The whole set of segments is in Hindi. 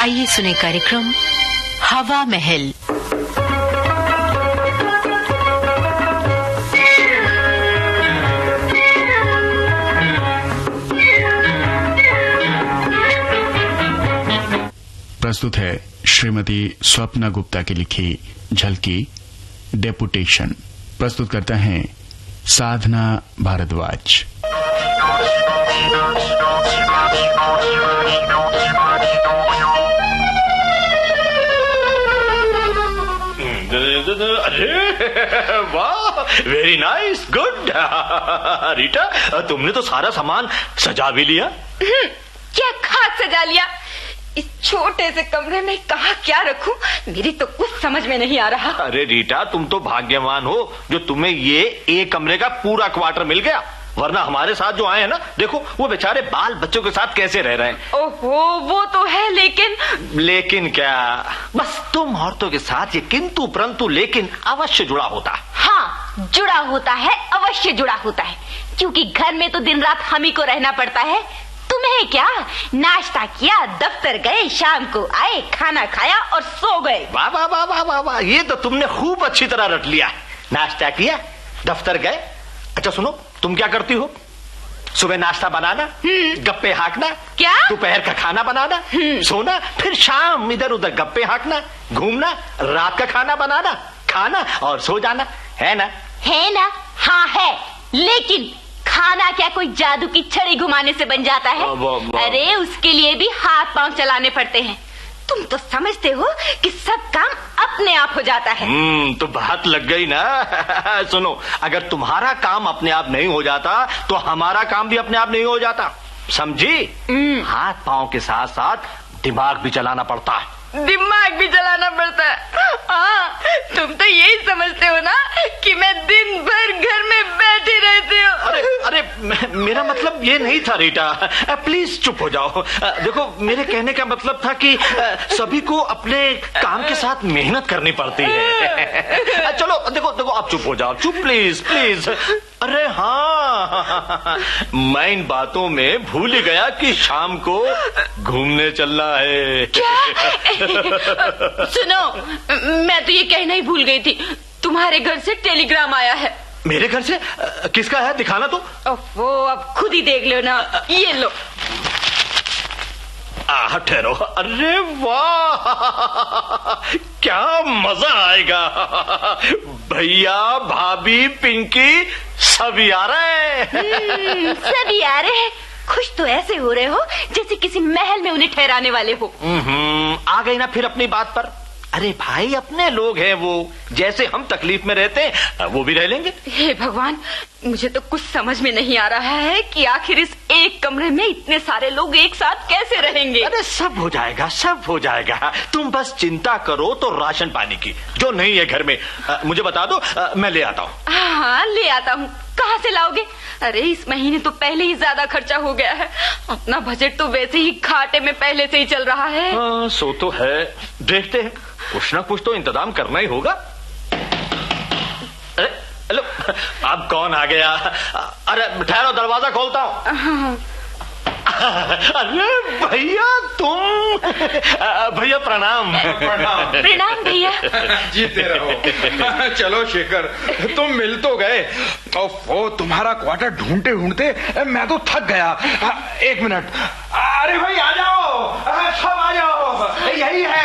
आइए सुने कार्यक्रम हवा महल। प्रस्तुत है श्रीमती स्वप्ना गुप्ता की लिखी झलकी डेपुटेशन। प्रस्तुत करते हैं साधना भारद्वाज। अरे वाह, वेरी नाइस, गुड। रीटा, तुमने तो सारा सामान सजा भी लिया। क्या खास सजा लिया? इस छोटे से कमरे में कहाँ क्या रखूं, मेरी तो कुछ समझ में नहीं आ रहा। अरे रीटा, तुम तो भाग्यवान हो जो तुम्हें ये एक कमरे का पूरा क्वार्टर मिल गया, वरना हमारे साथ जो आए हैं ना, देखो वो बेचारे बाल बच्चों के साथ कैसे रह रहे हैं। ओहो, वो तो है, लेकिन क्या? बस तुम औरतों के साथ ये किंतु परंतु लेकिन अवश्य जुड़ा होता। हाँ, जुड़ा होता है, अवश्य जुड़ा होता है, क्योंकि घर में तो दिन रात हम ही को रहना पड़ता है। तुम्हें क्या, नाश्ता किया, दफ्तर गए, शाम को आए, खाना खाया और सो गए। वाह वाह वाह वाह वाह वाह, ये तो तुमने खूब अच्छी तरह रट लिया। नाश्ता किया, दफ्तर गए। अच्छा सुनो, तुम क्या करती हो? सुबह नाश्ता बनाना, गप्पे हाँकना, क्या दोपहर का खाना बनाना, सोना, फिर शाम इधर उधर गप्पे हाँकना, घूमना, रात का खाना बनाना, खाना और सो जाना, है ना? है ना? हाँ है, लेकिन खाना क्या कोई जादू की छड़ी घुमाने से बन जाता है? अरे उसके लिए भी हाथ पांव चलाने पड़ते हैं। तुम तो समझते हो कि सब काम अपने आप हो जाता है। तो बात लग गई ना। सुनो, अगर तुम्हारा काम अपने आप नहीं हो जाता तो हमारा काम भी अपने आप नहीं हो जाता, समझी? हाथ पांव के साथ साथ दिमाग भी चलाना पड़ता है। दिमाग भी चलाना पड़ता है? हाँ, तुम तो यही समझते हो ना कि मैं दिन भर घर में बैठी रहती हूँ। अरे मेरा मतलब ये नहीं था रीटा, प्लीज चुप हो जाओ। देखो, मेरे कहने का मतलब था कि सभी को अपने काम के साथ मेहनत करनी पड़ती है। चलो देखो आप चुप हो जाओ, चुप, प्लीज प्लीज। अरे हाँ, मैं इन बातों में भूल ही गया कि शाम को घूमने चलना है। सुनो, मैं तो ये कहना ही भूल गई थी, तुम्हारे घर से टेलीग्राम आया है। मेरे घर से? किसका है, दिखाना तो। वो अब खुद ही देख लो ना, ये लो। ठहरो। अरे वाह, क्या मजा आएगा। भैया, भाभी, पिंकी सभी आ रहे हैं। सभी आ रहे हैं। खुश तो ऐसे हो रहे हो जैसे किसी महल में उन्हें ठहराने वाले हो। आ गई ना फिर अपनी बात पर। अरे भाई, अपने लोग हैं वो, जैसे हम तकलीफ में रहते हैं वो भी रह लेंगे। हे भगवान, मुझे तो कुछ समझ में नहीं आ रहा है कि आखिर इस एक कमरे में इतने सारे लोग एक साथ कैसे रहेंगे। अरे सब हो जाएगा, सब हो जाएगा। तुम बस चिंता करो तो राशन पानी की, जो नहीं है घर में मुझे बता दो, मैं ले आता हूँ। हाँ, ले आता हूँ। कहाँ से लाओगे? अरे इस महीने तो पहले ही ज्यादा खर्चा हो गया है, अपना बजट तो वैसे ही घाटे में पहले से ही चल रहा है। सो तो है, देखते हैं, कुछ ना कुछ तो इंतजाम करना ही होगा। अरे हेलो, अब कौन आ गया? अरे ठहरो, दरवाजा खोलता हूँ। अरे भैया, तुम? भैया प्रणाम। प्रणाम भैया। जीते रहो। चलो शेखर, तुम मिल तो गए। वो तुम्हारा क्वार्टर ढूंढते ढूंढते मैं तो थक गया। एक मिनट। अरे भाई आ जाओ, सब आ जाओ, यही है।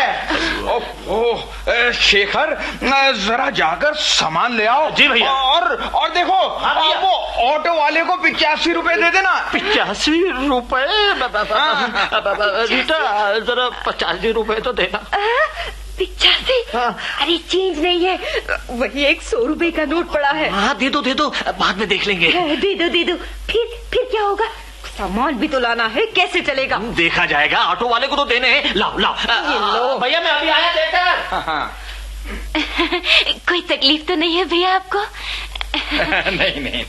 शेखर, जरा जाकर सामान ले आओ। जी भैया। और देखो, वो ऑटो वाले को 85 रुपए दे देना। 85 रुपए? रीटा, जरा 85 रुपए तो देना। 85? अरे चेंज नहीं है, वही एक 100 रुपए का नोट पड़ा है। हाँ, दे दो, बाद में देख लेंगे। दे दो। फिर क्या होगा? सामान भी तो लाना है, कैसे चलेगा? देखा जाएगा, ऑटो वाले को तो देने हैं। लाओ भैया, मैं अभी आया देकर। कोई तकलीफ तो नहीं है भैया आपको? नहीं।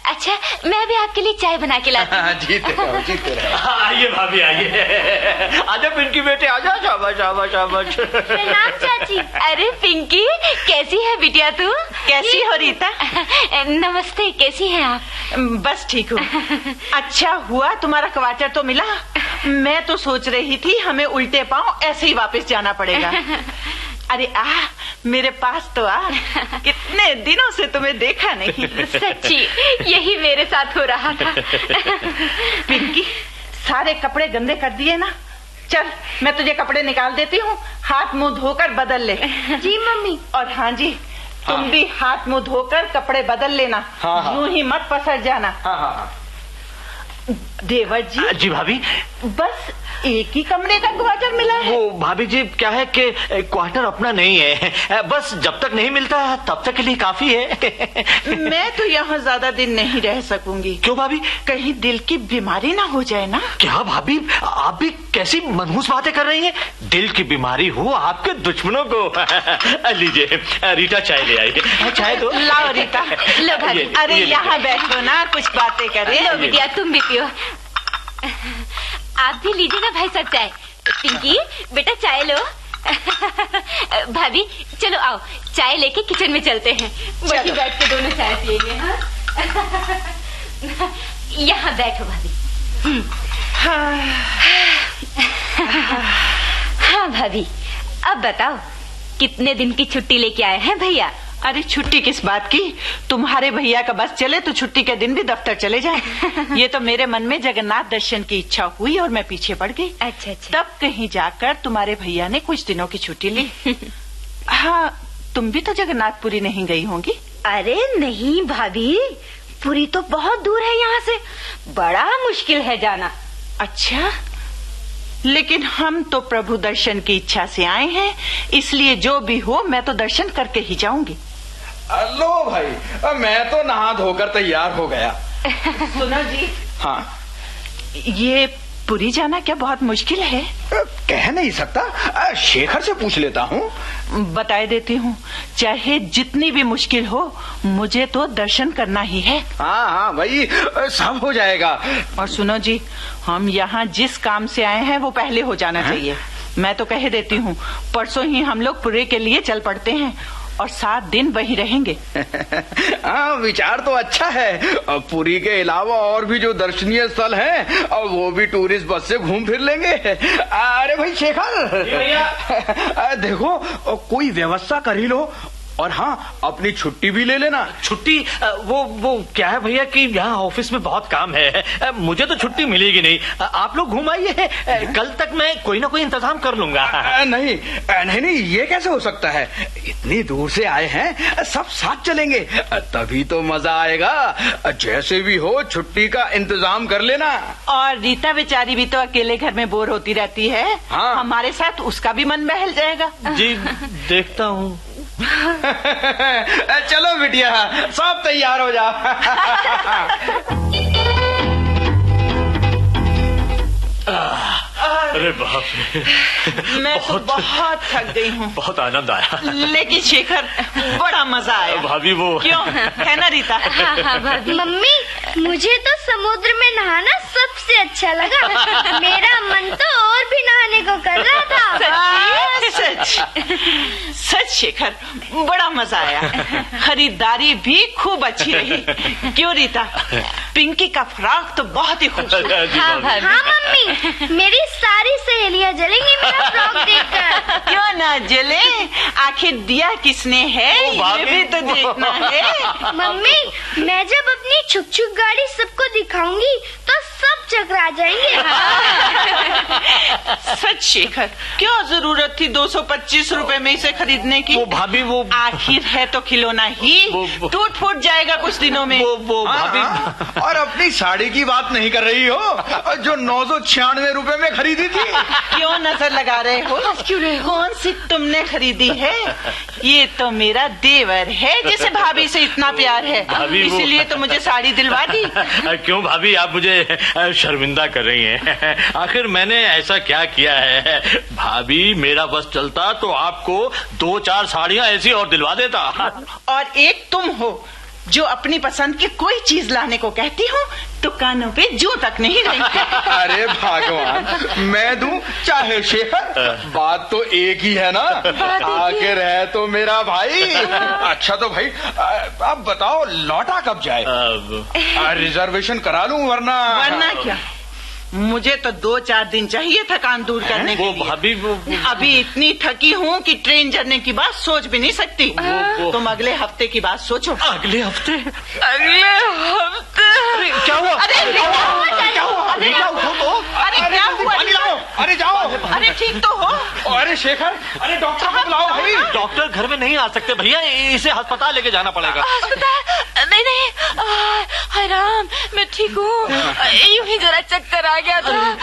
अच्छा, मैं भी आपके लिए चाय बना के लाती हूँ। जीते रहो। आइए भाभी, आइए। आजा पिंकी बेटे, आजा। शाबाश। प्रणाम चाची। अरे पिंकी, कैसी है बिटिया तू? कैसी हो रीता? नमस्ते, कैसी हैं आप? बस ठीक हूँ। अच्छा हुआ तुम्हारा क्वार्टर तो मिला। मैं तो सोच रही थी हमें उल्टे पांव ऐसे ही वापस जाना पड़ेगा। अरे मेरे पास तो कितने दिनों से तुम्हें देखा नहीं। सच्ची यही मेरे साथ हो रहा था। पिंकी, सारे कपड़े गंदे कर दिए ना? चल मैं तुझे कपड़े निकाल देती हूँ, हाथ मुंह धोकर बदल ले। जी मम्मी। और हाँ जी, तुम भी हाथ मुंह धोकर कपड़े बदल लेना। यूं ही मत पसर जाना। देवर जी। जी भाभी। बस एक ही कमरे का क्वार्टर मिला है। वो भाभी जी क्या है कि क्वार्टर अपना नहीं है, बस जब तक नहीं मिलता है तब तक के लिए काफी है। मैं तो यहाँ ज्यादा दिन नहीं रह सकूंगी। क्यों भाभी? कहीं दिल की बीमारी ना हो जाए ना। क्या भाभी, आप भी कैसी मनहूस बातें कर रही हैं? दिल की बीमारी हो आपके दुश्मनों को। लीजिए रीटा चाय ले आइए। चाय दो। लाओ रीटा। लो भाभी। अरे यहाँ बैठो ना, कुछ बातें करें। लो बिटिया तुम भी पियो। आप भी लीजिए ना भाई साहब चाय। पिंकी बेटा चाय लो। भाभी चलो आओ, चाय लेके किचन में चलते हैं। वहीं बैठ के दोनों चाय पिएंगे। यहाँ बैठो भाभी। हाँ भाभी, अब बताओ कितने दिन की छुट्टी लेके आए हैं भैया? अरे छुट्टी किस बात की, तुम्हारे भैया का बस चले तो छुट्टी के दिन भी दफ्तर चले जाए। ये तो मेरे मन में जगन्नाथ दर्शन की इच्छा हुई और मैं पीछे पड़ गई। अच्छा अच्छा। तब कहीं जाकर तुम्हारे भैया ने कुछ दिनों की छुट्टी ली। हाँ, तुम भी तो जगन्नाथपुरी नहीं गई होंगी? अरे नहीं भाभी, पुरी तो बहुत दूर है यहाँ से, बड़ा मुश्किल है जाना। अच्छा, लेकिन हम तो प्रभु दर्शन की इच्छा से आए हैं, इसलिए जो भी हो मैं तो दर्शन करके ही जाऊंगी। लो भाई, मैं तो नहा धोकर तैयार हो गया। सुनो जी। हाँ। ये पुरी जाना क्या बहुत मुश्किल है? कह नहीं सकता, शेखर से पूछ लेता हूँ। बताए देती हूँ, चाहे जितनी भी मुश्किल हो मुझे तो दर्शन करना ही है। हाँ भाई, सब हो जाएगा। और सुनो जी, हम यहाँ जिस काम से आए हैं वो पहले हो जाना चाहिए। मैं तो कह देती हूँ, परसों ही हम लोग पुरे के लिए चल पड़ते हैं और 7 दिन वहीं रहेंगे। हाँ, विचार तो अच्छा है। पुरी के अलावा और भी जो दर्शनीय स्थल हैं और वो भी टूरिस्ट बस से घूम फिर लेंगे। अरे भाई शेखर, देखो कोई व्यवस्था कर ही लो, और हाँ अपनी छुट्टी भी ले लेना। छुट्टी? वो क्या है भैया कि यहाँ ऑफिस में बहुत काम है, मुझे तो छुट्टी मिलेगी नहीं। आप लोग घूम आइए, कल तक मैं कोई ना कोई इंतजाम कर लूंगा। नहीं, ये कैसे हो सकता है? इतनी दूर से आए हैं, सब साथ चलेंगे तभी तो मजा आएगा। जैसे भी हो छुट्टी का इंतजाम कर लेना। और रीता बेचारी भी तो अकेले घर में बोर होती रहती है। हाँ। हमारे साथ उसका भी मन बहल जाएगा। जी देखता हूँ। चलो बिटिया, सब तैयार हो जाओ। अरे बाप रे, मैं तो बहुत थक गई हूँ। बहुत आनंद आया। लेकिन शेखर, बड़ा मजा आया। भाभी वो क्यों, है ना रीता? हाँ भाभी। मम्मी, मुझे तो समुद्र में नहाना सबसे अच्छा लगा। मेरा मन तो और भी नहाने को कर रहा था। सच शेखर, बड़ा मजा आया। खरीदारी भी खूब अच्छी रही। क्यों रीता, पिंकी का फ्रॉक तो बहुत ही खूबसूरत। हाँ भाभी। हाँ मम्मी, मेरी सारी सहेलियां जलेंगी मेरा फ्रॉक देखकर। क्यों ना जले, आखिर दिया किसने है ये भी तो देखना है। मम्मी, मैं जब अपनी छुक छुक गाड़ी सबको दिखाऊंगी तो सब चकरा जाएंगे। सच शेखर, क्या जरूरत थी 225 रुपए में इसे खरीदने की? वो भाभी वो आखिर है तो खिलौना ही, टूट फूट जाएगा कुछ दिनों में। वो भाभी। और अपनी साड़ी की बात नहीं कर रही हो जो 996 रुपए में खरीदी थी? क्यों नजर लगा रहे हो? कौन सी तुमने खरीदी है? ये तो मेरा देवर है जिसे भाभी से इतना प्यार है, इसीलिए तो मुझे साड़ी दिलवा दी। क्यों भाभी, आप मुझे शर्मिंदा कर रही हैं? आखिर मैंने ऐसा क्या किया है? भाभी, मेरा बस चलता तो आपको 2-4 साड़ियाँ ऐसी और दिलवा देता। और एक तुम हो जो अपनी पसंद की कोई चीज लाने को कहती हो तो कानों पे जूं तक नहीं रही। अरे भगवान, मैं दूं चाहे शेखर, बात तो एक ही है ना। आखिर है तो मेरा भाई। अच्छा तो भाई अब बताओ लौटा कब जाए? रिजर्वेशन करा लूं वरना क्या? मुझे तो 2-4 दिन चाहिए थकान दूर करने के लिए। भाभी अभी इतनी थकी हूँ कि ट्रेन चढ़ने की बात सोच भी नहीं सकती। तुम अगले हफ्ते की बात सोचो। अगले हफ्ते? अगले हफ्ते? अरे क्या हुआ? अरे क्या हुआ? अरे क्या हुआ? अरे क्या हुआ? अरे जाओ। अरे ठीक तो हो? अरे शेखर, अरे डॉक्टर को बुलाओ भाई। डॉक्टर घर में नहीं आ सकते भैया, इसे अस्पताल लेके जाना पड़ेगा। अस्पताल? नहीं, हाय राम, मैं ठीक हूँ। यूं ही जरा चक्कर आ गया था,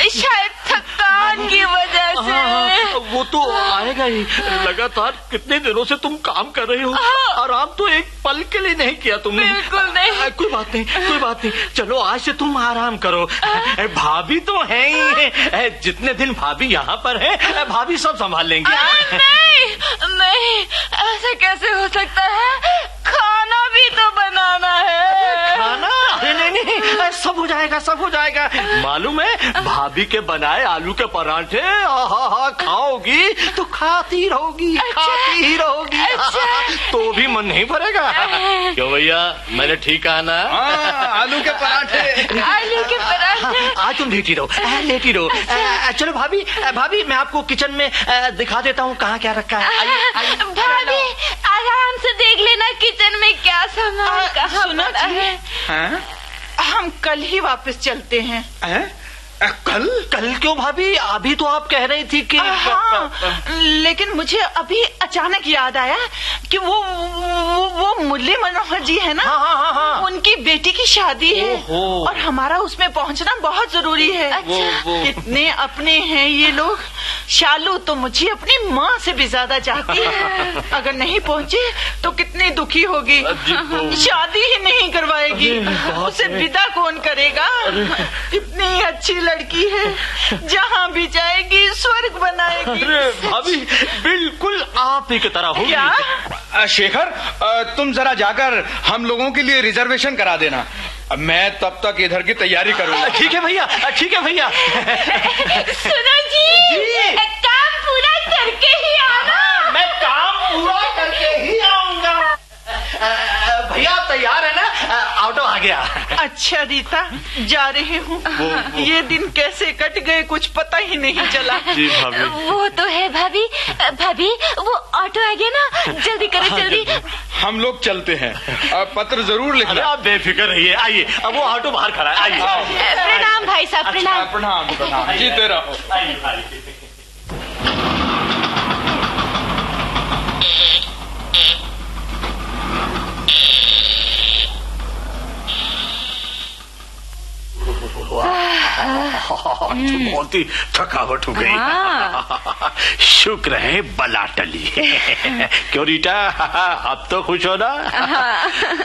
शायद थकान की वजह से। वो तो आएगा ही। लगातार कितने दिनों से तुम काम कर रही हो, आराम तो एक पल के लिए नहीं किया तुमने। बिल्कुल नहीं। कोई बात नहीं। चलो आज से तुम आराम करो। भाभी तो है ही है। जितने दिन भाभी यहाँ पर है, भाभी सब संभाल लेंगी। नहीं, ऐसा कैसे हो सकता है? खाना भी तो बनाना है। खाना? अरे नहीं, सब हो जाएगा। मालूम है, भाभी के बनाए आलू के पराठे खाओगी तो खाती रहोगी। तो भी मन नहीं भरेगा। क्यों भैया, मैंने ठीक कहा ना? आलू के पराठे। आज तुम लेटी रहो। चलो भाभी मैं आपको किचन में दिखा देता हूँ कहाँ क्या रखा है। भाभी आराम से देख लेना किचन में क्या सामान कहाँ सुनो पड़ा जी, है। हम कल ही वापस चलते हैं। कल क्यों भाभी? अभी तो आप कह रही थी कि लेकिन मुझे अभी अचानक याद आया कि वो मुरली मनोहर जी है ना। हाँ। उनकी बेटी की शादी है और हमारा उसमें पहुंचना बहुत जरूरी है। वो। कितने अपने हैं ये लोग। शालू तो मुझे अपनी माँ से भी ज्यादा चाहती है। अगर नहीं पहुँचे तो कितनी दुखी होगी। शादी ही नहीं करवाएगी। उसे विदा कौन करेगा? कितनी अच्छी लड़की है, जहाँ भी जाएगी स्वर्ग बनाएगी। अरे भाभी बिल्कुल आप ही की तरह होगी। क्या? शेखर, तुम जरा जाकर हम लोगों के लिए रिजर्वेशन करा देना। मैं तब तक इधर की तैयारी करूंगा। ठीक है भैया। सुनो जी, काम पूरा करके ही आना। मैं काम पूरा करके ही आऊंगा। भैया तैयार है ना? ऑटो आ गया। अच्छा रीता, जा रही हूँ। ये दिन कैसे कट गए कुछ पता ही नहीं चला। जी भाभी। वो तो है भाभी, वो ऑटो आ गया ना, जल्दी करो जल्दी। हम लोग चलते हैं। पत्र जरूर लिखना। आप बेफिक्र रहिए, आइए। अब वो ऑटो बाहर खड़ा है, आइए। प्रणाम भाई साहब, प्रणाम। प्रणाम। जीते रहो। आइए। बहुत ही थकावट हो गई। शुक्र है बला टली। क्यों रीटा, अब तो खुश हो ना?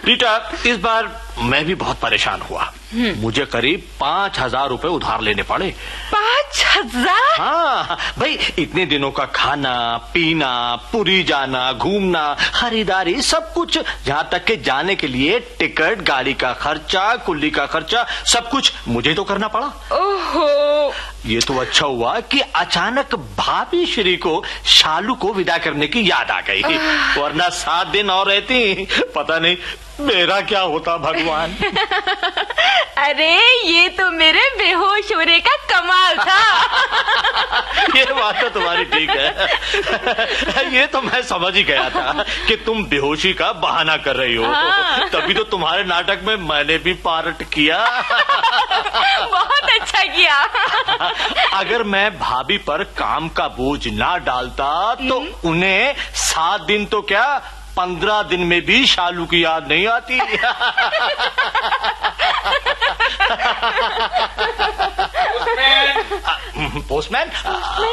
रीटा, इस बार मैं भी बहुत परेशान हुआ। मुझे करीब 5,000 रुपए उधार लेने पड़े। 5,000? हाँ भाई, इतने दिनों का खाना पीना, पुरी जाना, घूमना, खरीदारी, सब कुछ, जहाँ तक के जाने के लिए टिकट, गाड़ी का खर्चा, कुल्ली का खर्चा, सब कुछ मुझे तो करना पड़ा। ओहो, ये तो अच्छा हुआ कि अचानक भाभी श्री को शालू को विदा करने की याद आ गई, वरना 7 दिन और रहती, पता नहीं मेरा क्या होता भगवान। अरे ये तो मेरे बेहोश होने का कमाल था। ये बात तो तुम्हारी ठीक है। ये तो मैं समझ ही गया था कि तुम बेहोशी का बहाना कर रही हो। तभी तो तुम्हारे नाटक में मैंने भी पार्ट किया। बहुत अच्छा किया। अगर मैं भाभी पर काम का बोझ ना डालता तो उन्हें 7 दिन तो क्या 15 दिन में भी शालू की याद नहीं आती। पोस्टमैन,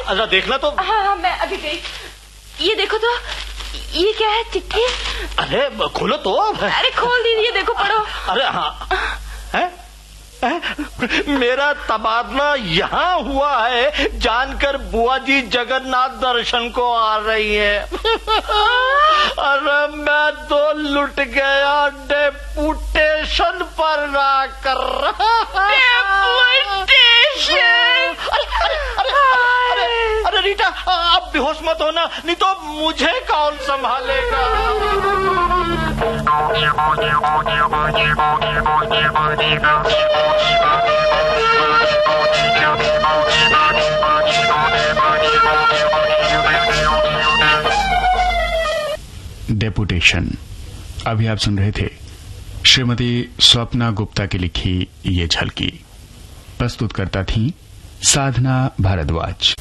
अगर देखना तो। हाँ, मैं अभी गई। ये देखो तो, ये क्या है? चिट्ठी। अरे खोलो तो। अरे खोल दीजिए, देखो पढ़ो। अरे हाँ, है? मेरा तबादला यहाँ हुआ है, जानकर बुआ जी जगन्नाथ दर्शन को आ रही है। अरे मैं तो लुट गया, डेपुटेशन पर ना कर रहा। अरे रीटा, आप बेहोश मत होना, नहीं तो मुझे कौन संभालेगा। डेपुटेशन। अभी आप सुन रहे थे श्रीमती स्वप्ना गुप्ता की लिखी ये झलकी। प्रस्तुत करता थी साधना भारद्वाज।